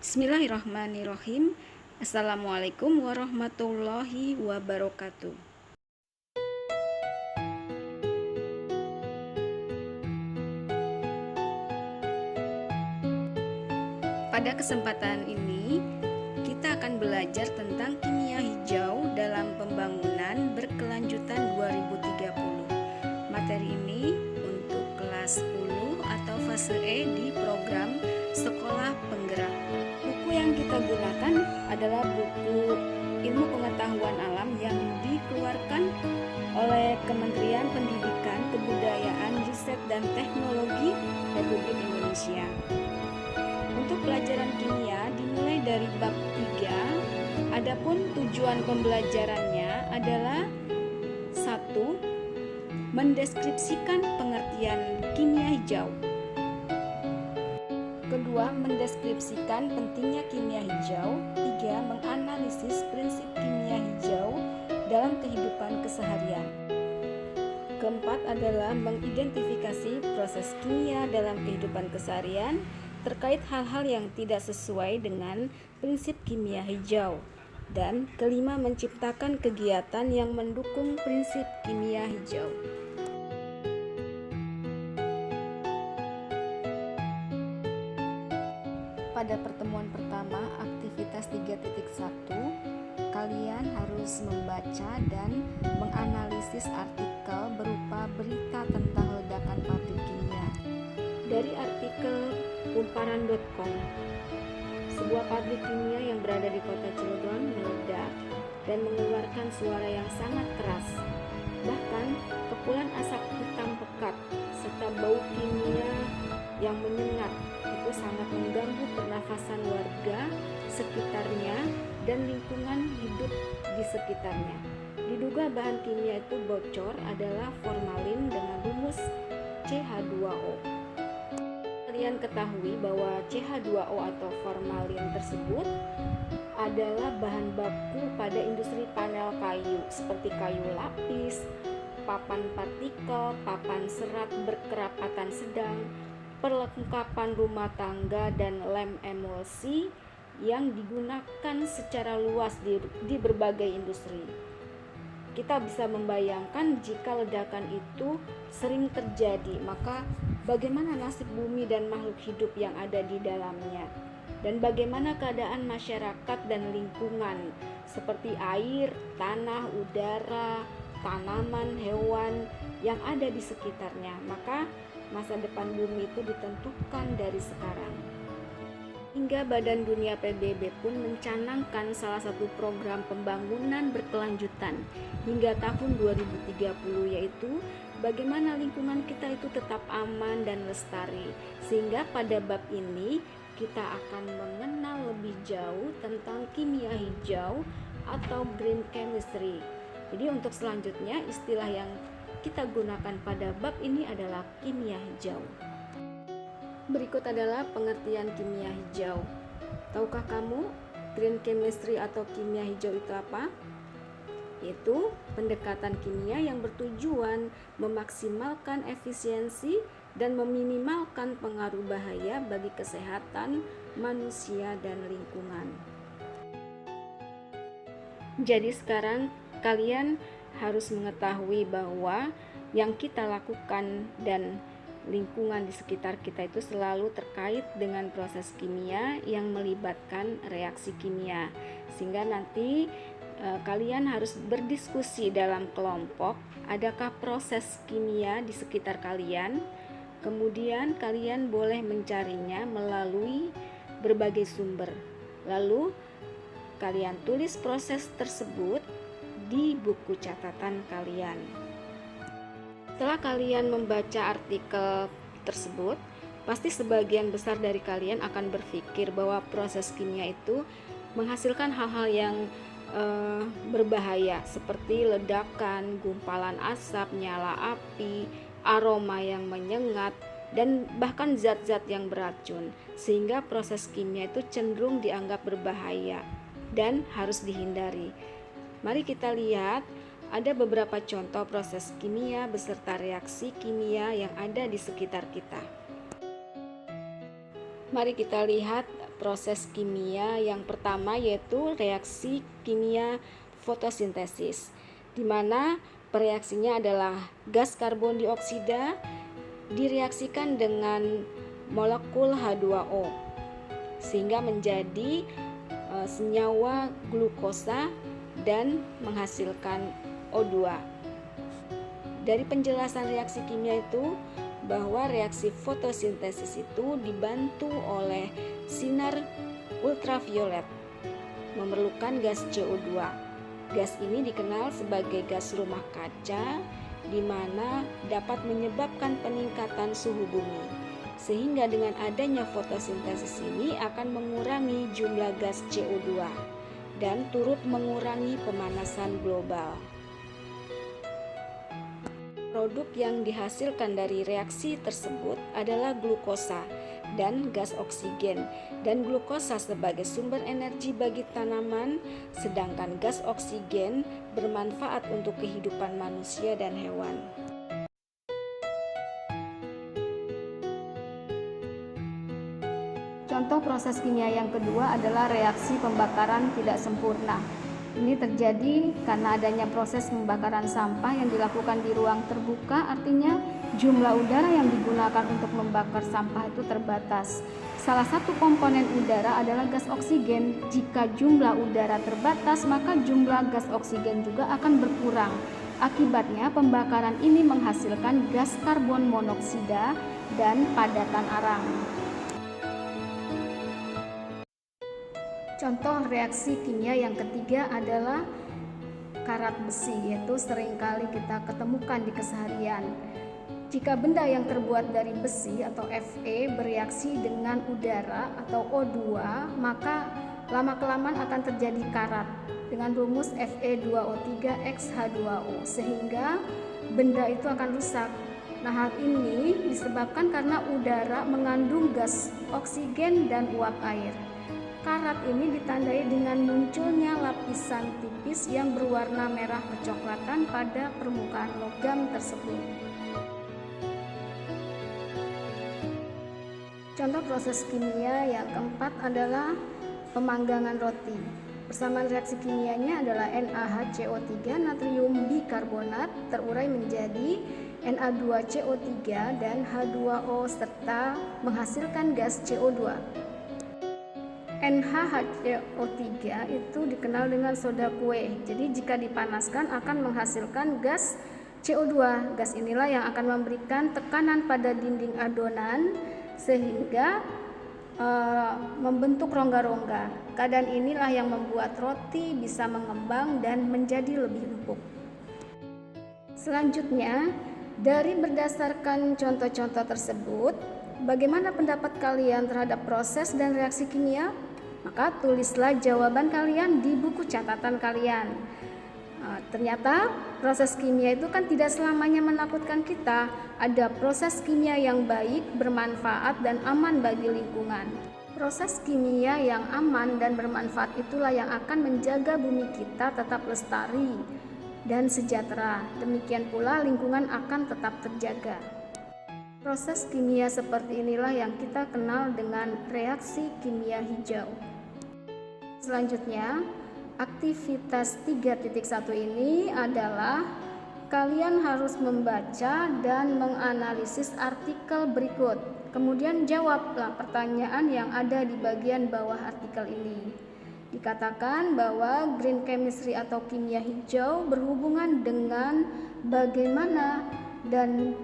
Bismillahirrahmanirrahim. Assalamualaikum warahmatullahi wabarakatuh. Pada kesempatan ini, kita akan belajar tentang kimia hijau dalam pembangunan berkelanjutan 2030. Materi ini untuk kelas 10 atau fase E di program Sekolah Penggerak. Buku yang kita gunakan adalah buku Ilmu Pengetahuan Alam yang dikeluarkan oleh Kementerian Pendidikan, Kebudayaan, Riset dan Teknologi Republik Indonesia. Untuk pelajaran kimia dimulai dari bab 3. Adapun tujuan pembelajarannya adalah 1. Mendeskripsikan pengertian kimia hijau. Kedua, mendeskripsikan pentingnya kimia hijau. 3. Menganalisis prinsip kimia hijau dalam kehidupan keseharian. Keempat adalah mengidentifikasi proses kimia dalam kehidupan keseharian terkait hal-hal yang tidak sesuai dengan prinsip kimia hijau. Dan kelima, menciptakan kegiatan yang mendukung prinsip kimia hijau. Pada pertemuan pertama, aktivitas 3.1, kalian harus membaca dan menganalisis artikel berupa berita tentang ledakan pabrik kimia. Dari artikel kumparan.com, sebuah pabrik kimia yang berada di kota Cilegon meledak dan mengeluarkan suara yang sangat keras. Bahkan kepulan asap hitam pekat serta bau kimia yang menyengat itu sangat mengganggu pernafasan warga sekitarnya dan lingkungan hidup di sekitarnya. Diduga bahan kimia itu bocor adalah formalin dengan rumus CH2O. Kalian ketahui bahwa CH2O atau formalin tersebut adalah bahan baku pada industri panel kayu seperti kayu lapis, papan partikel, papan serat berkerapatan sedang, perlengkapan rumah tangga, dan lem emulsi yang digunakan secara luas di berbagai industri. Kita bisa membayangkan jika ledakan itu sering terjadi, maka bagaimana nasib bumi dan makhluk hidup yang ada di dalamnya, dan bagaimana keadaan masyarakat dan lingkungan seperti air, tanah, udara, tanaman, hewan yang ada di sekitarnya. Maka masa depan bumi itu ditentukan dari sekarang. Hingga Badan Dunia PBB pun mencanangkan salah satu program pembangunan berkelanjutan hingga tahun 2030, yaitu bagaimana lingkungan kita itu tetap aman dan lestari. Sehingga pada bab ini kita akan mengenal lebih jauh tentang kimia hijau atau green chemistry. Jadi untuk selanjutnya istilah yang kita gunakan pada bab ini adalah kimia hijau. Berikut adalah pengertian kimia hijau. Tahukah kamu green chemistry atau kimia hijau itu apa? Yaitu pendekatan kimia yang bertujuan memaksimalkan efisiensi dan meminimalkan pengaruh bahaya bagi kesehatan manusia dan lingkungan. Jadi sekarang kalian harus mengetahui bahwa yang kita lakukan dan lingkungan di sekitar kita itu selalu terkait dengan proses kimia yang melibatkan reaksi kimia. Sehingga nanti kalian harus berdiskusi dalam kelompok, adakah proses kimia di sekitar kalian. Kemudian kalian boleh mencarinya melalui berbagai sumber. Lalu kalian tulis proses tersebut di buku catatan kalian. Setelah kalian membaca artikel tersebut, pasti sebagian besar dari kalian akan berpikir bahwa proses kimia itu menghasilkan hal-hal yang berbahaya seperti ledakan, gumpalan asap, nyala api, aroma yang menyengat, dan bahkan zat-zat yang beracun. Sehingga proses kimia itu cenderung dianggap berbahaya dan harus dihindari. Mari kita lihat ada beberapa contoh proses kimia beserta reaksi kimia yang ada di sekitar kita. Mari kita lihat proses kimia yang pertama, yaitu reaksi kimia fotosintesis, di mana reaksinya adalah gas karbon dioksida direaksikan dengan molekul H2O sehingga menjadi senyawa glukosa dan menghasilkan O2. Dari penjelasan reaksi kimia itu bahwa reaksi fotosintesis itu dibantu oleh sinar ultraviolet memerlukan gas CO2. Gas ini dikenal sebagai gas rumah kaca, di mana dapat menyebabkan peningkatan suhu bumi. Sehingga dengan adanya fotosintesis ini akan mengurangi jumlah gas CO2 dan turut mengurangi pemanasan global. Produk yang dihasilkan dari reaksi tersebut adalah glukosa dan gas oksigen, dan glukosa sebagai sumber energi bagi tanaman, sedangkan gas oksigen bermanfaat untuk kehidupan manusia dan hewan. Contoh proses kimia yang kedua adalah reaksi pembakaran tidak sempurna. Ini terjadi karena adanya proses pembakaran sampah yang dilakukan di ruang terbuka, artinya jumlah udara yang digunakan untuk membakar sampah itu terbatas. Salah satu komponen udara adalah gas oksigen. Jika jumlah udara terbatas, maka jumlah gas oksigen juga akan berkurang. Akibatnya, pembakaran ini menghasilkan gas karbon monoksida dan padatan arang. Contoh reaksi kimia yang ketiga adalah karat besi, yaitu seringkali kita ketemukan di keseharian. Jika benda yang terbuat dari besi atau Fe bereaksi dengan udara atau O2, maka lama-kelamaan akan terjadi karat dengan rumus Fe2O3X H2O, sehingga benda itu akan rusak. Nah, hal ini disebabkan karena udara mengandung gas oksigen dan uap air. Karat ini ditandai dengan munculnya lapisan tipis yang berwarna merah kecoklatan pada permukaan logam tersebut. Contoh proses kimia yang keempat adalah pemanggangan roti. Persamaan reaksi kimianya adalah NaHCO3 natrium bikarbonat terurai menjadi Na2CO3 dan H2O serta menghasilkan gas CO2. NaHCO3 itu dikenal dengan soda kue. Jadi jika dipanaskan akan menghasilkan gas CO2. Gas inilah yang akan memberikan tekanan pada dinding adonan sehingga membentuk rongga-rongga. Keadaan inilah yang membuat roti bisa mengembang dan menjadi lebih empuk. Selanjutnya, dari berdasarkan contoh-contoh tersebut, bagaimana pendapat kalian terhadap proses dan reaksi kimia? Maka tulislah jawaban kalian di buku catatan kalian. Ternyata proses kimia itu kan tidak selamanya menakutkan kita. Ada proses kimia yang baik, bermanfaat, dan aman bagi lingkungan. Proses kimia yang aman dan bermanfaat itulah yang akan menjaga bumi kita tetap lestari dan sejahtera. Demikian pula lingkungan akan tetap terjaga. Proses kimia seperti inilah yang kita kenal dengan reaksi kimia hijau. Selanjutnya, aktivitas 3.1 ini adalah kalian harus membaca dan menganalisis artikel berikut. Kemudian jawablah pertanyaan yang ada di bagian bawah artikel ini. Dikatakan bahwa green chemistry atau kimia hijau berhubungan dengan bagaimana dan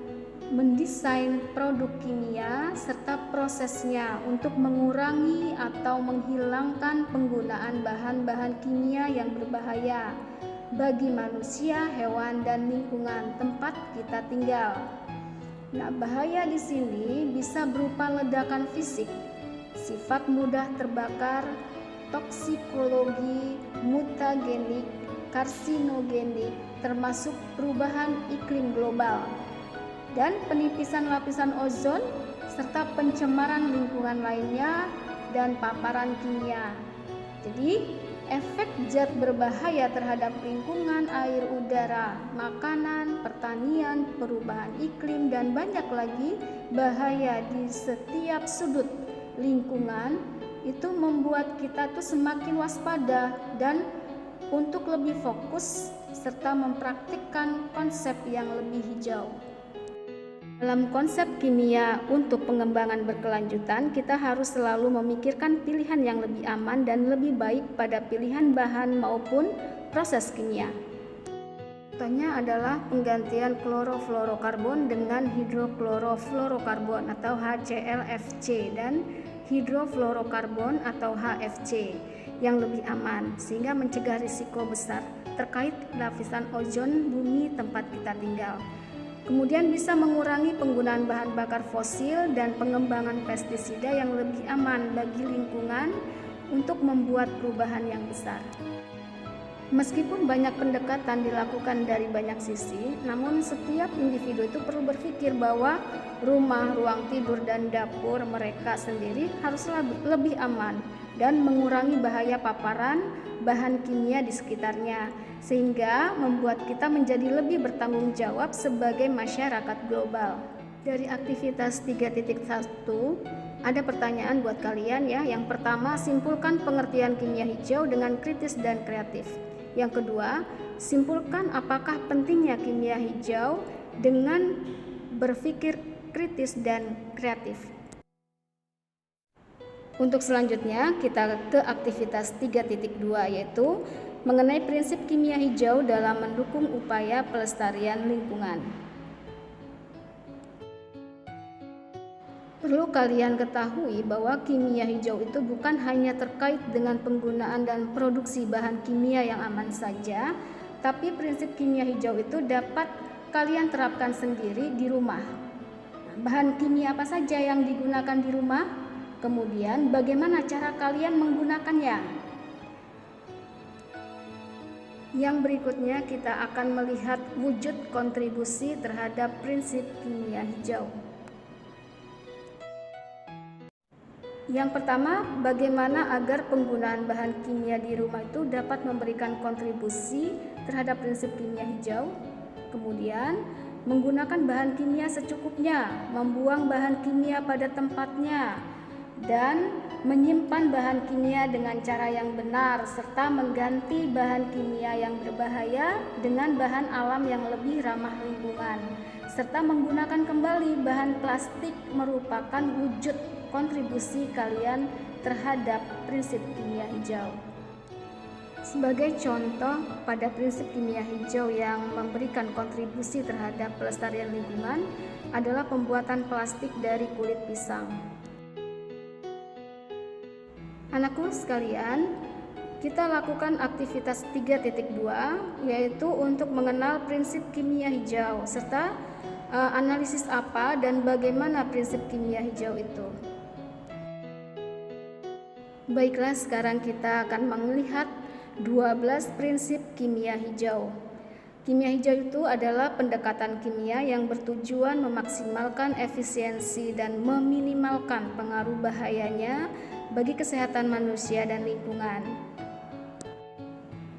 mendesain produk kimia serta prosesnya untuk mengurangi atau menghilangkan penggunaan bahan-bahan kimia yang berbahaya bagi manusia, hewan, dan lingkungan tempat kita tinggal. Nah, bahaya di sini bisa berupa ledakan fisik, sifat mudah terbakar, toksikologi, mutagenik, karsinogenik, termasuk perubahan iklim global, dan penipisan lapisan ozon, serta pencemaran lingkungan lainnya dan paparan kimia. Jadi, efek zat berbahaya terhadap lingkungan, air, udara, makanan, pertanian, perubahan iklim, dan banyak lagi bahaya di setiap sudut lingkungan itu membuat kita tuh semakin waspada dan untuk lebih fokus serta mempraktikkan konsep yang lebih hijau. Dalam konsep kimia untuk pengembangan berkelanjutan, kita harus selalu memikirkan pilihan yang lebih aman dan lebih baik pada pilihan bahan maupun proses kimia. Contohnya adalah penggantian klorofluorokarbon dengan hidroklorofluorokarbon atau HClFC dan hidrofluorokarbon atau HFC yang lebih aman sehingga mencegah risiko besar terkait lapisan ozon bumi tempat kita tinggal. Kemudian bisa mengurangi penggunaan bahan bakar fosil dan pengembangan pestisida yang lebih aman bagi lingkungan untuk membuat perubahan yang besar. Meskipun banyak pendekatan dilakukan dari banyak sisi, namun setiap individu itu perlu berpikir bahwa rumah, ruang tidur, dan dapur mereka sendiri haruslah lebih aman dan mengurangi bahaya paparan bahan kimia di sekitarnya, sehingga membuat kita menjadi lebih bertanggung jawab sebagai masyarakat global. Dari aktivitas 3.1 ada pertanyaan buat kalian ya. Yang pertama, simpulkan pengertian kimia hijau dengan kritis dan kreatif. Yang kedua, simpulkan apakah pentingnya kimia hijau dengan berpikir kritis dan kreatif. Untuk selanjutnya kita ke aktivitas 3.2 yaitu mengenai prinsip kimia hijau dalam mendukung upaya pelestarian lingkungan. Perlu kalian ketahui bahwa kimia hijau itu bukan hanya terkait dengan penggunaan dan produksi bahan kimia yang aman saja, tapi prinsip kimia hijau itu dapat kalian terapkan sendiri di rumah. Bahan kimia apa saja yang digunakan di rumah? Kemudian bagaimana cara kalian menggunakannya? Yang berikutnya kita akan melihat wujud kontribusi terhadap prinsip kimia hijau. Yang pertama, bagaimana agar penggunaan bahan kimia di rumah itu dapat memberikan kontribusi terhadap prinsip kimia hijau. Kemudian, menggunakan bahan kimia secukupnya, membuang bahan kimia pada tempatnya, dan menyimpan bahan kimia dengan cara yang benar, serta mengganti bahan kimia yang berbahaya dengan bahan alam yang lebih ramah lingkungan, serta menggunakan kembali bahan plastik merupakan wujud kontribusi kalian terhadap prinsip kimia hijau. Sebagai contoh pada prinsip kimia hijau yang memberikan kontribusi terhadap pelestarian lingkungan adalah pembuatan plastik dari kulit pisang. Anakku sekalian, kita lakukan aktivitas 3.2 yaitu untuk mengenal prinsip kimia hijau serta analisis apa dan bagaimana prinsip kimia hijau itu. Baiklah, sekarang kita akan melihat 12 prinsip kimia hijau. Kimia hijau itu adalah pendekatan kimia yang bertujuan memaksimalkan efisiensi dan meminimalkan pengaruh bahayanya bagi kesehatan manusia dan lingkungan.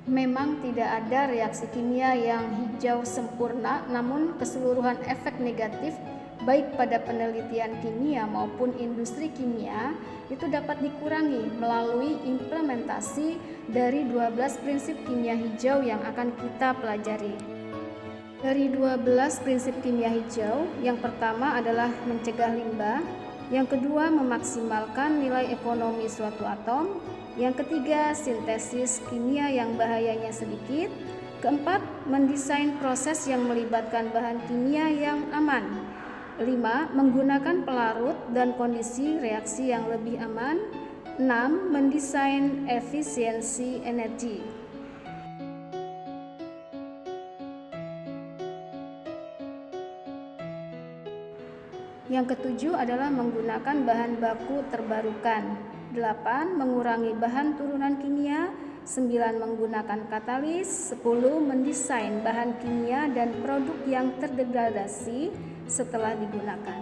Memang tidak ada reaksi kimia yang hijau sempurna, namun keseluruhan efek negatif baik pada penelitian kimia maupun industri kimia itu dapat dikurangi melalui implementasi dari 12 prinsip kimia hijau yang akan kita pelajari. Dari 12 prinsip kimia hijau, yang pertama adalah mencegah limbah, yang kedua memaksimalkan nilai ekonomi suatu atom, yang ketiga sintesis kimia yang bahayanya sedikit, keempat mendesain proses yang melibatkan bahan kimia yang aman, 5. Menggunakan pelarut dan kondisi reaksi yang lebih aman. 6. Mendesain efisiensi energi. Yang ketujuh adalah menggunakan bahan baku terbarukan. 8. Mengurangi bahan turunan kimia. 9. Menggunakan katalis. 10. Mendesain bahan kimia dan produk yang terdegradasi setelah digunakan.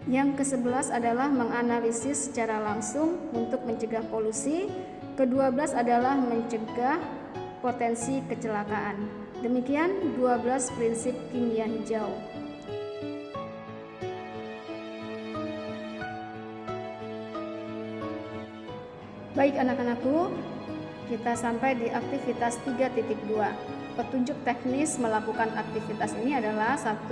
Yang ke-11 adalah menganalisis secara langsung untuk mencegah polusi. Ke-12 adalah mencegah potensi kecelakaan. Demikian 12 prinsip kimia hijau. Baik anak-anakku, kita sampai di aktivitas 3.2. Petunjuk teknis melakukan aktivitas ini adalah: 1.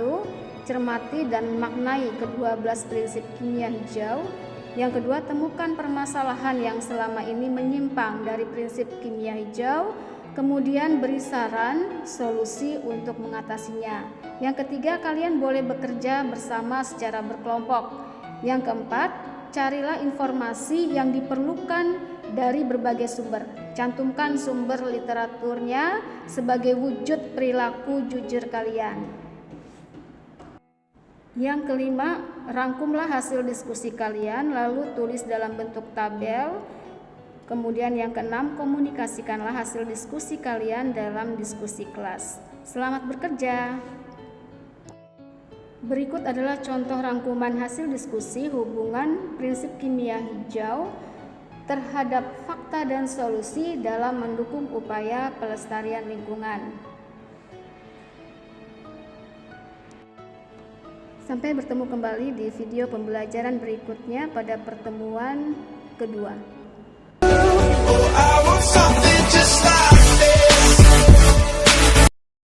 Cermati dan maknai ke-12 prinsip kimia hijau. Yang kedua, temukan permasalahan yang selama ini menyimpang dari prinsip kimia hijau, kemudian beri saran solusi untuk mengatasinya. Yang ketiga, kalian boleh bekerja bersama secara berkelompok. Yang keempat, carilah informasi yang diperlukan dari berbagai sumber. Cantumkan sumber literaturnya sebagai wujud perilaku jujur kalian. Yang kelima, rangkumlah hasil diskusi kalian lalu tulis dalam bentuk tabel. Kemudian yang keenam, komunikasikanlah hasil diskusi kalian dalam diskusi kelas. Selamat bekerja. Berikut adalah contoh rangkuman hasil diskusi hubungan prinsip kimia hijau terhadap fakta dan solusi dalam mendukung upaya pelestarian lingkungan. Sampai bertemu kembali di video pembelajaran berikutnya pada pertemuan kedua. Oh, I want something just like